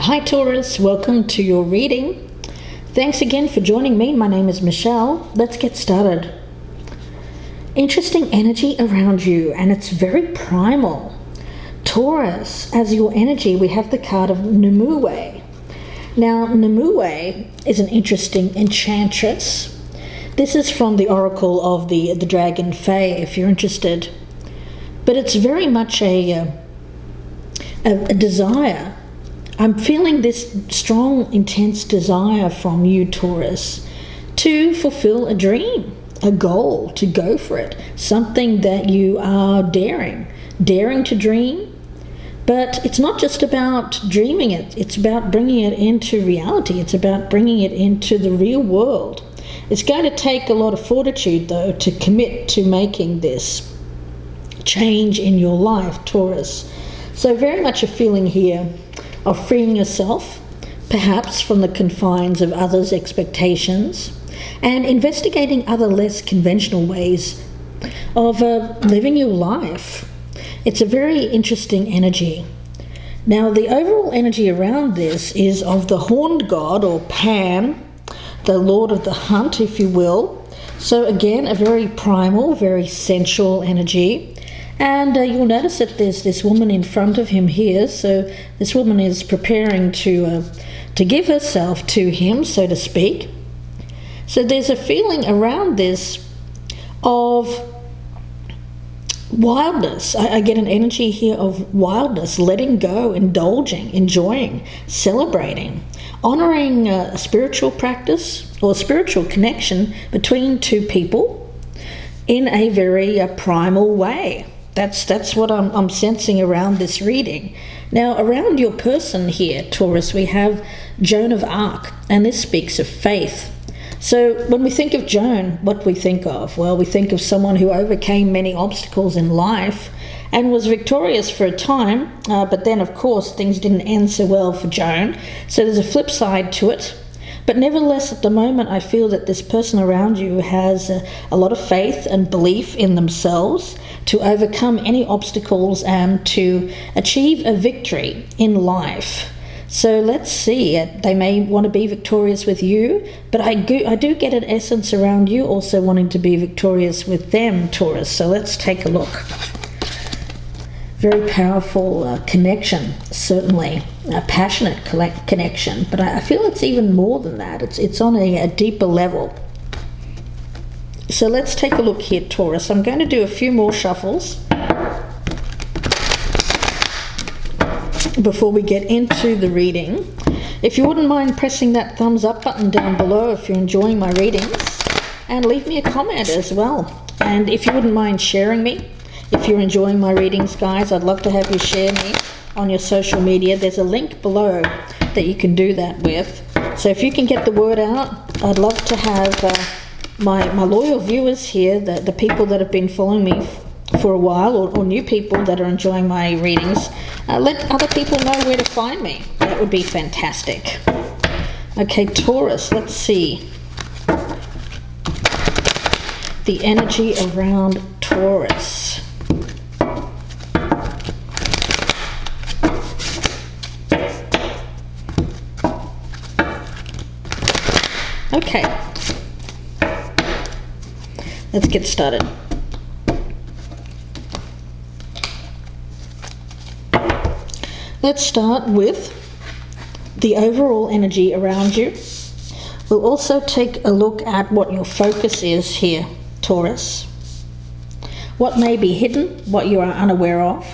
Hi Taurus, welcome to your reading. Thanks again for joining me. My name is Michelle. Let's get started. Interesting energy around you, and it's very primal. Taurus, as your energy, we have the card of Nimue. Now, Nimue is an interesting enchantress. This is from the oracle of the Dragonfae, if you're interested. But it's very much a desire. I'm feeling this strong, intense desire from you, Taurus, to fulfill a dream, a goal, to go for it, something that you are daring to dream. But it's not just about dreaming it, it's about bringing it into reality, it's about bringing it into the real world. It's going to take a lot of fortitude, though, to commit to making this change in your life, Taurus. So very much a feeling here of freeing yourself, perhaps from the confines of others' expectations, and investigating other less conventional ways of living your life. It's a very interesting energy. Now, the overall energy around this is of the horned god, or Pan, the lord of the hunt, if you will. So again, a very primal, very sensual energy. And you'll notice that there's this woman in front of him here. So this woman is preparing to give herself to him, so to speak. So there's a feeling around this of wildness. I get an energy here of wildness, letting go, indulging, enjoying, celebrating, honoring a spiritual practice or spiritual connection between two people in a very primal way. That's what I'm sensing around this reading. Now, around your person here, Taurus, we have Joan of Arc, and this speaks of faith. So when we think of Joan, what do we think of? Well, we think of someone who overcame many obstacles in life and was victorious for a time, but then, of course, things didn't end so well for Joan. So there's a flip side to it. But nevertheless, at the moment, I feel that this person around you has a lot of faith and belief in themselves to overcome any obstacles and to achieve a victory in life. So let's see, they may want to be victorious with you, but I do get an essence around you also wanting to be victorious with them, Taurus. So let's take a look. Very powerful connection, certainly a passionate connection, but I feel it's even more than that. It's on a deeper level. So let's take a look here, Taurus. I'm going to do a few more shuffles before we get into the reading. If you wouldn't mind pressing that thumbs up button down below if you're enjoying my readings, and leave me a comment as well. And if you wouldn't mind sharing me, if you're enjoying my readings, guys, I'd love to have you share me on your social media. There's a link below that you can do that with. So if you can get the word out, I'd love to have my loyal viewers here, the people that have been following me for a while, or new people that are enjoying my readings, let other people know where to find me. That would be fantastic. Okay, Taurus, let's see. The energy around Taurus. Okay, let's get started. Let's start with the overall energy around you. We'll also take a look at what your focus is here, Taurus. What may be hidden, what you are unaware of.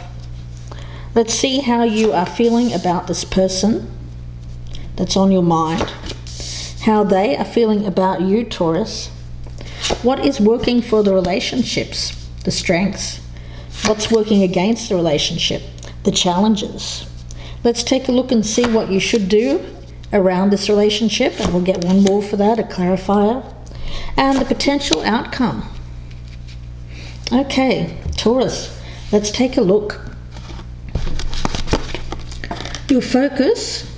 Let's see how you are feeling about this person that's on your mind. How they are feeling about you, Taurus. What is working for the relationships, the strengths? What's working against the relationship, the challenges? Let's take a look and see what you should do around this relationship, and we'll get one more for that, a clarifier, and the potential outcome. Okay, Taurus, let's take a look. Your focus,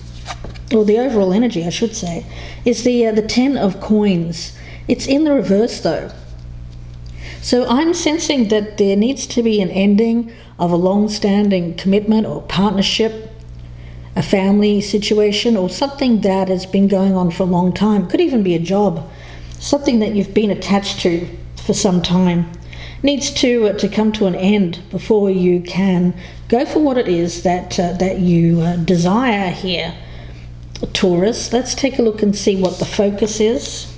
or the overall energy, I should say, is the 10 of coins. It's in the reverse, though. So I'm sensing that there needs to be an ending of a long-standing commitment or partnership a family situation, or something that has been going on for a long time. Could even be a job, something that you've been attached to for some time. Needs to come to an end before you can go for what it is that you desire here, Taurus. Let's take a look and see what the focus is.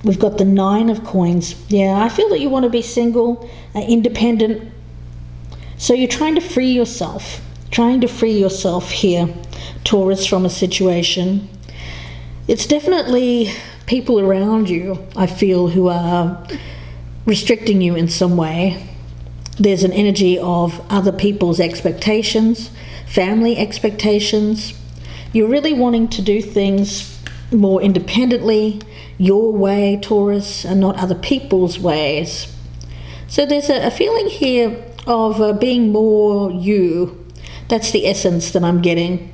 We've got the 9 of coins. Yeah, I feel that you want to be single, independent. So you're trying to free yourself here, Taurus, from a situation. It's definitely people around you, I feel, who are restricting you in some way. There's an energy of other people's expectations, family expectations. You're really wanting to do things more independently, your way, Taurus, and not other people's ways. So there's a feeling here of being more you. That's the essence that I'm getting.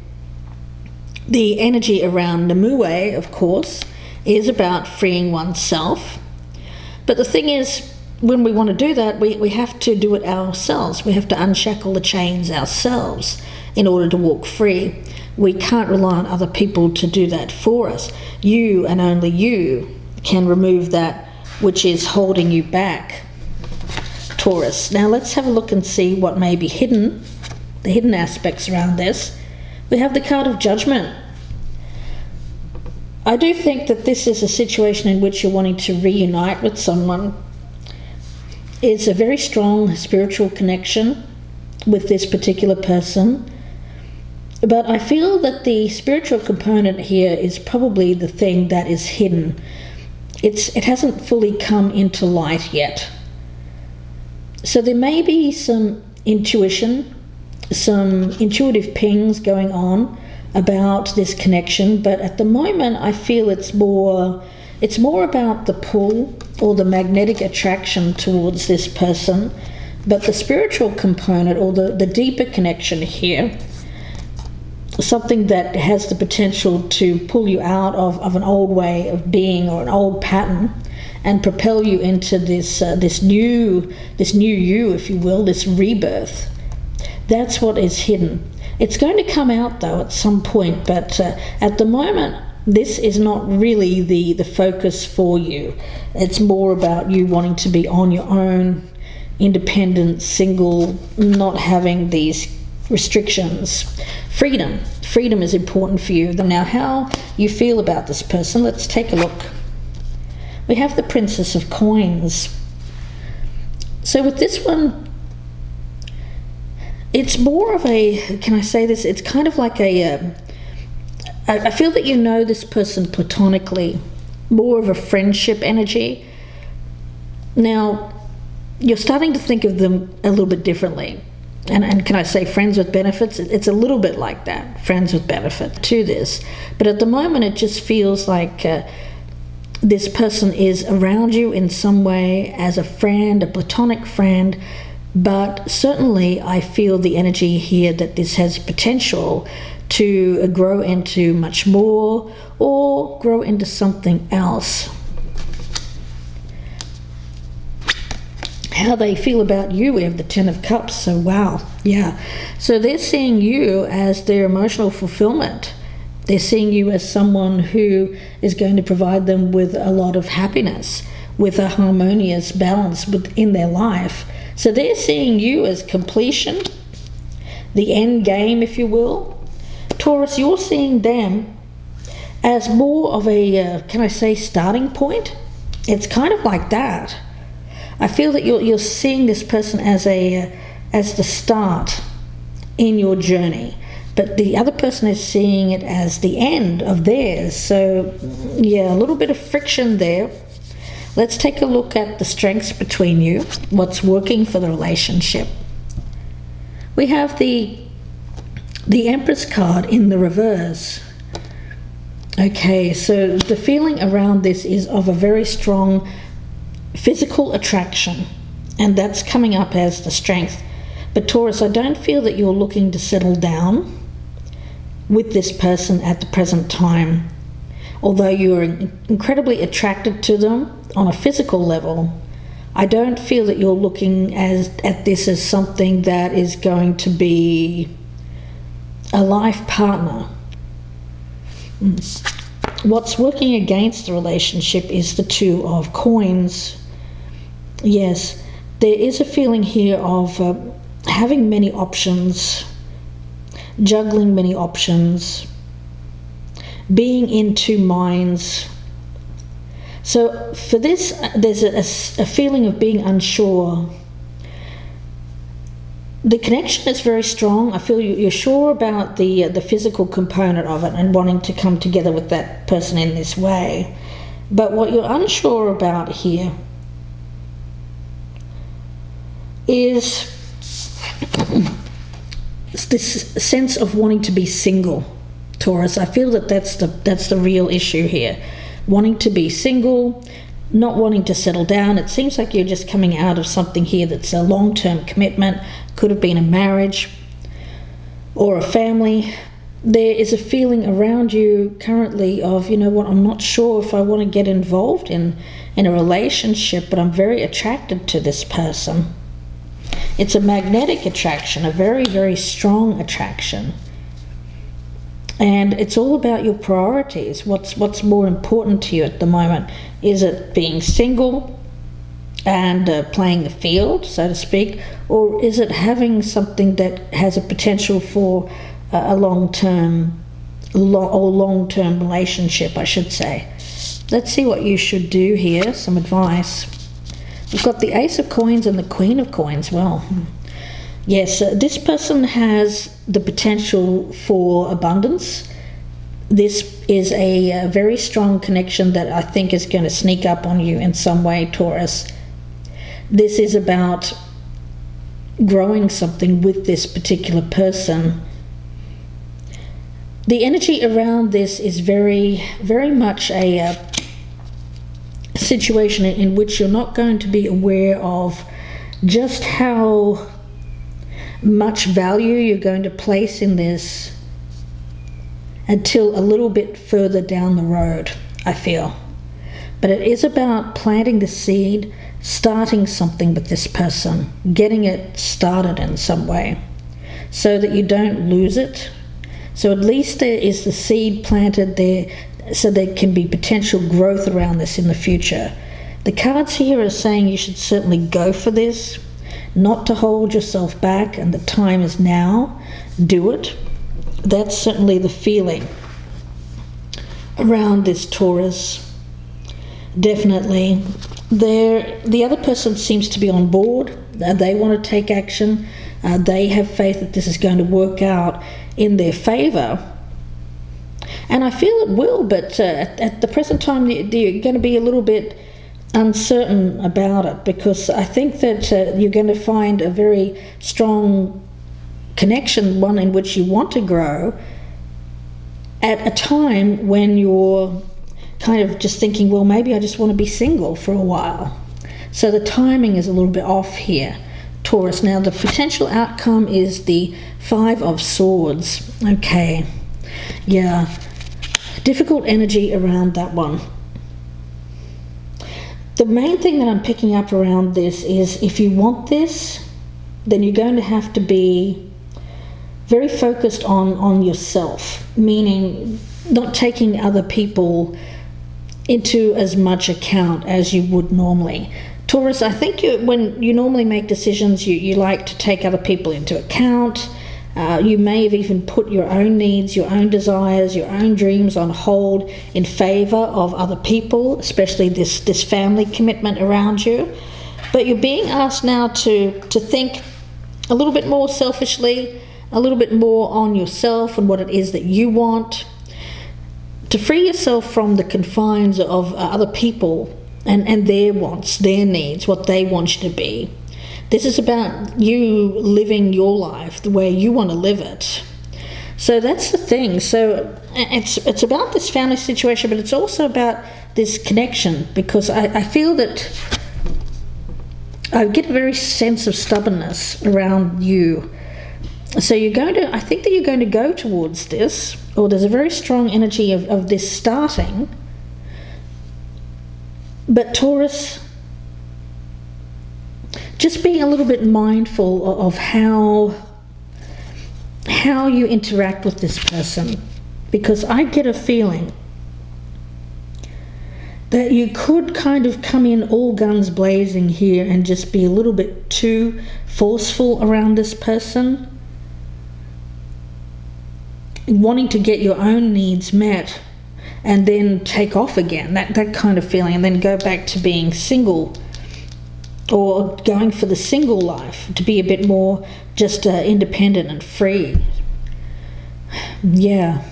The energy around Nimue, of course, is about freeing oneself. But the thing is, when we want to do that, we have to do it ourselves. We have to unshackle the chains ourselves in order to walk free. We can't rely on other people to do that for us. You and only you can remove that which is holding you back, Taurus. Now let's have a look and see what may be hidden, the hidden aspects around this. We have the card of Judgment. I do think that this is a situation in which you're wanting to reunite with someone. It's a very strong spiritual connection with this particular person. But I feel that the spiritual component here is probably the thing that is hidden. It hasn't fully come into light yet. So there may be some intuition, some intuitive pings going on about this connection, but at the moment I feel it's more about the pull or the magnetic attraction towards this person. But the spiritual component, or the deeper connection here, something that has the potential to pull you out of an old way of being or an old pattern and propel you into this new you, if you will, this rebirth. That's what is hidden. It's going to come out though at some point, but at the moment this is not really the focus for you. It's more about you wanting to be on your own, independent, single, not having these restrictions. Freedom is important for you. Now, how you feel about this person, let's take a look. We have the Princess of Coins. So with this one, it's more of a, can I say this, it's kind of like I feel that you know this person platonically, more of a friendship energy. Now, you're starting to think of them a little bit differently. And can I say friends with benefits? It's a little bit like that, friends with benefit to this. But at the moment, it just feels like this person is around you in some way as a friend, a platonic friend. But certainly I feel the energy here that this has potential to grow into much more or grow into something else. How they feel about you, we have the 10 of Cups. So wow, yeah. So they're seeing you as their emotional fulfillment. They're seeing you as someone who is going to provide them with a lot of happiness, with a harmonious balance within their life. So they're seeing you as completion, the end game, if you will. Taurus, you're seeing them as more of a, can I say, starting point? It's kind of like that. I feel that you're seeing this person as the start in your journey, but the other person is seeing it as the end of theirs. So yeah, a little bit of friction there. Let's take a look at the strengths between you, what's working for the relationship. We have the Empress card in the reverse. Okay, so the feeling around this is of a very strong physical attraction, and that's coming up as the strength. But Taurus, I don't feel that you're looking to settle down with this person at the present time. Although you're incredibly attracted to them on a physical level, I don't feel that you're looking at this as something that is going to be a life partner. What's working against the relationship is the Two of Coins. Yes, there is a feeling here of having many options, juggling many options, being in two minds. So for this, there's a feeling of being unsure. The connection is very strong. I feel you're sure about the physical component of it and wanting to come together with that person in this way. But what you're unsure about here is this sense of wanting to be single, Taurus. I feel that that's the real issue here. Wanting to be single, not wanting to settle down. It seems like you're just coming out of something here that's a long-term commitment. Could have been a marriage or a family. There is a feeling around you currently of, you know what, I'm not sure if I want to get involved in a relationship, but I'm very attracted to this person. It's a magnetic attraction, a very, very strong attraction. And it's all about your priorities. What's more important to you at the moment? Is it being single and playing the field, so to speak, or is it having something that has a potential for a long-term relationship, I should say? Let's see what you should do here, some advice. We've got the Ace of Coins and the Queen of Coins. Well, yes, this person has the potential for abundance. This is a very strong connection that I think is going to sneak up on you in some way, Taurus. This is about growing something with this particular person. The energy around this is very, very much a situation in which you're not going to be aware of just how much value you're going to place in this until a little bit further down the road, I feel. But it is about planting the seed, starting something with this person, getting it started in some way so that you don't lose it. So at least there is the seed planted there so there can be potential growth around this in the future. The cards here are saying you should certainly go for this, not to hold yourself back, and the time is now. Do it. That's certainly the feeling around this, Taurus. Definitely. The other person seems to be on board. They want to take action. They have faith that this is going to work out in their favor. And I feel it will, but at the present time, you're going to be a little bit uncertain about it, because I think that you're going to find a very strong connection, one in which you want to grow, at a time when you're kind of just thinking, well, maybe I just want to be single for a while. So the timing is a little bit off here, Taurus. Now the potential outcome is the Five of Swords. Okay, yeah, difficult energy around that one. The main thing that I'm picking up around this is, if you want this, then you're going to have to be very focused on yourself, meaning not taking other people into as much account as you would normally. Taurus, I think when you normally make decisions, you like to take other people into account. You may have even put your own needs, your own desires, your own dreams on hold in favor of other people, especially this family commitment around you. But you're being asked now to think a little bit more selfishly, a little bit more on yourself and what it is that you want, to free yourself from the confines of other people and their wants, their needs, what they want you to be. This is about you living your life the way you want to live it. So that's the thing. So it's about this family situation, but it's also about this connection, because I feel that I get a very sense of stubbornness around you. So I think that you're going to go towards this, or there's a very strong energy of this starting. But Taurus, just being a little bit mindful of how how you interact with this person, because I get a feeling that you could kind of come in all guns blazing here and just be a little bit too forceful around this person, wanting to get your own needs met and then take off again, that kind of feeling, and then go back to being single or going for the single life, to be a bit more just independent and free. Yeah.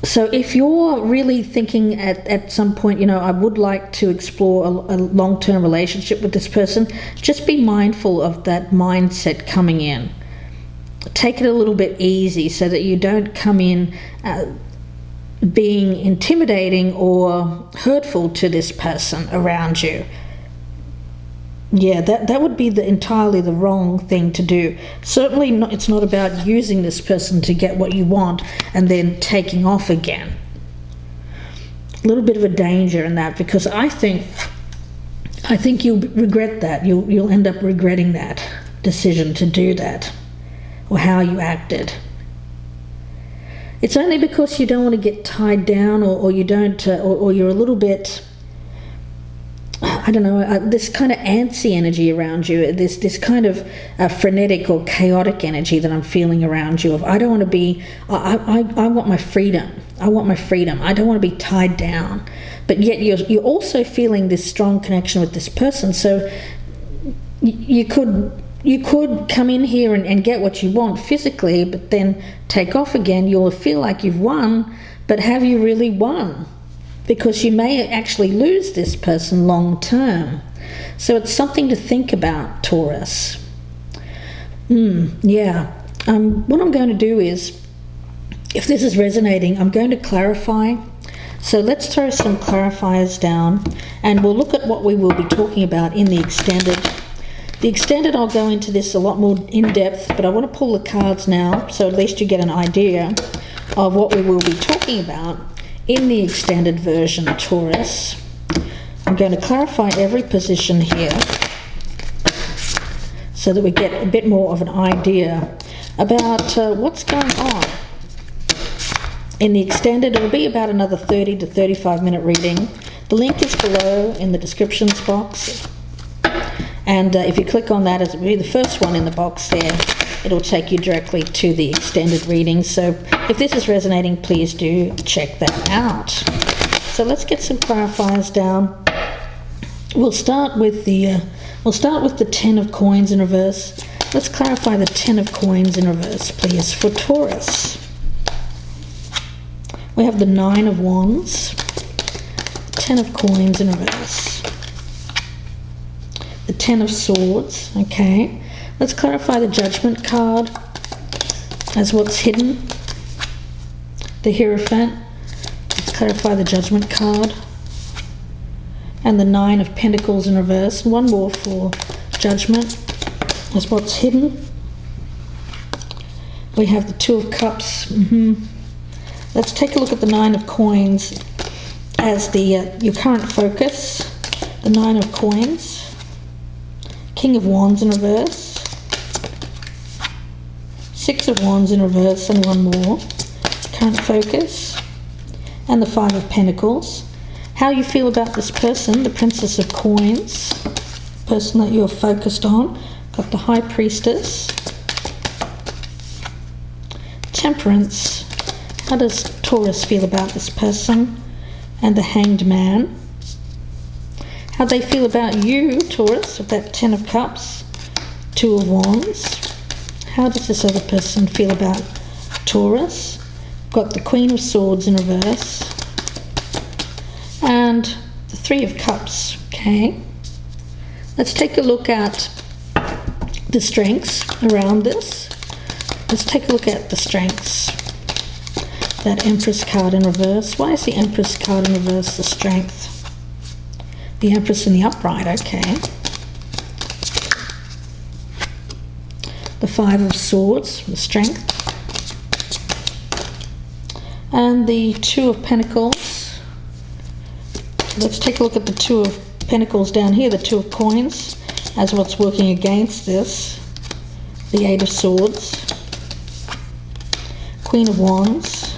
So if you're really thinking at some point, I would like to explore a long-term relationship with this person, just be mindful of that mindset coming in. Take it a little bit easy so that you don't come in being intimidating or hurtful to this person around you. Yeah, that would be entirely the wrong thing to do. Certainly not, it's not about using this person to get what you want and then taking off again. A little bit of a danger in that, because I think you'll regret that. You'll end up regretting that decision to do that, or how you acted. It's only because you don't want to get tied down, or you don't, or you're a little bit, I don't know, this kind of antsy energy around you, this kind of frenetic or chaotic energy that I'm feeling around you. Of I don't want to be, I want my freedom. I want my freedom. I don't want to be tied down. But yet you're also feeling this strong connection with this person. So you could come in here and get what you want physically, but then take off again. You'll feel like you've won, but have you really won? Because you may actually lose this person long term. So it's something to think about, Taurus. Yeah. What I'm going to do is, if this is resonating, I'm going to clarify. So let's throw some clarifiers down, and we'll look at what we will be talking about in the extended. The extended, I'll go into this a lot more in depth, but I want to pull the cards now, so at least you get an idea of what we will be talking about in the extended version, Taurus. I'm going to clarify every position here so that we get a bit more of an idea about what's going on. In the extended, it will be about another 30 to 35 minute reading. The link is below in the descriptions box. And if you click on that, it'll be the first one in the box there. It'll take you directly to the extended reading. So if this is resonating, please do check that out. So let's get some clarifiers down. We'll start with the 10 of coins in reverse. Let's clarify the 10 of coins in reverse, please, for Taurus. We have the 9 of wands, 10 of coins in reverse, the 10 of swords. Okay. Let's clarify the Judgment card as what's hidden. The Hierophant. Let's clarify the Judgment card. And the 9 of Pentacles in reverse. One more for Judgment as what's hidden. We have the 2 of Cups. Let's take a look at the 9 of Coins as your current focus. The 9 of Coins. King of Wands in reverse. 6 of Wands in reverse and one more. Current focus. And the 5 of Pentacles. How you feel about this person, the Princess of Coins, person that you're focused on. Got the High Priestess. Temperance. How does Taurus feel about this person? And the Hanged Man. How they feel about you, Taurus, with that 10 of Cups, 2 of Wands. How does this other person feel about Taurus? Got the Queen of Swords in reverse. And the 3 of Cups. Okay. Let's take a look at the strengths around this. Let's take a look at the strengths. That Empress card in reverse. Why is the Empress card in reverse the strength? The Empress in the upright, okay. The 5 of Swords, the strength. And the 2 of Pentacles. Let's take a look at the 2 of Pentacles down here, the 2 of Coins, as what's working against this. The 8 of Swords. Queen of Wands,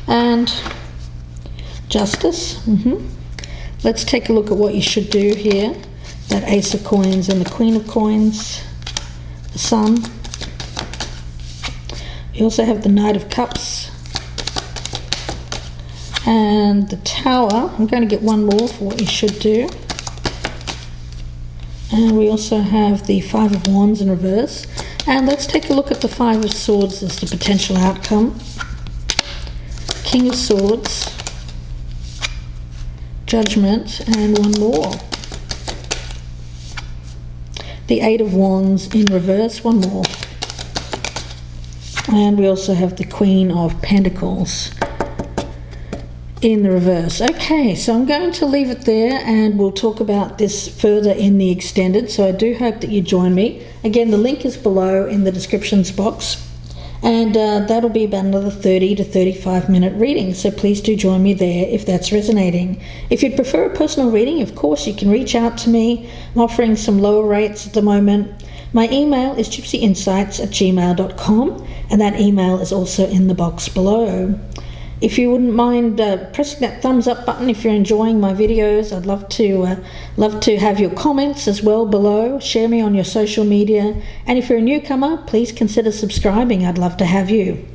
and Justice. Let's take a look at what you should do here. That Ace of Coins and the Queen of Coins, the Sun. You also have the Knight of Cups and the Tower. I'm going to get one more for what you should do. And we also have the Five of Wands in reverse. And let's take a look at the Five of Swords as the potential outcome. King of Swords, Judgment, and one more. The Eight of Wands in reverse, one more. And we also have the Queen of Pentacles in the reverse. Okay, so I'm going to leave it there and we'll talk about this further in the extended. So I do hope that you join me. Again, the link is below in the descriptions box. And that'll be about another 30 to 35 minute reading. So please do join me there if that's resonating. If you'd prefer a personal reading, of course, you can reach out to me. I'm offering some lower rates at the moment. My email is gypsyinsights@gmail.com, and that email is also in the box below. If you wouldn't mind pressing that thumbs up button if you're enjoying my videos, I'd love to have your comments as well below. Share me on your social media, and if you're a newcomer, please consider subscribing. I'd love to have you.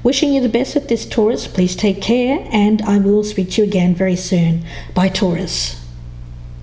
Wishing you the best with this, Taurus. Please take care, and I will speak to you again very soon. Bye, Taurus.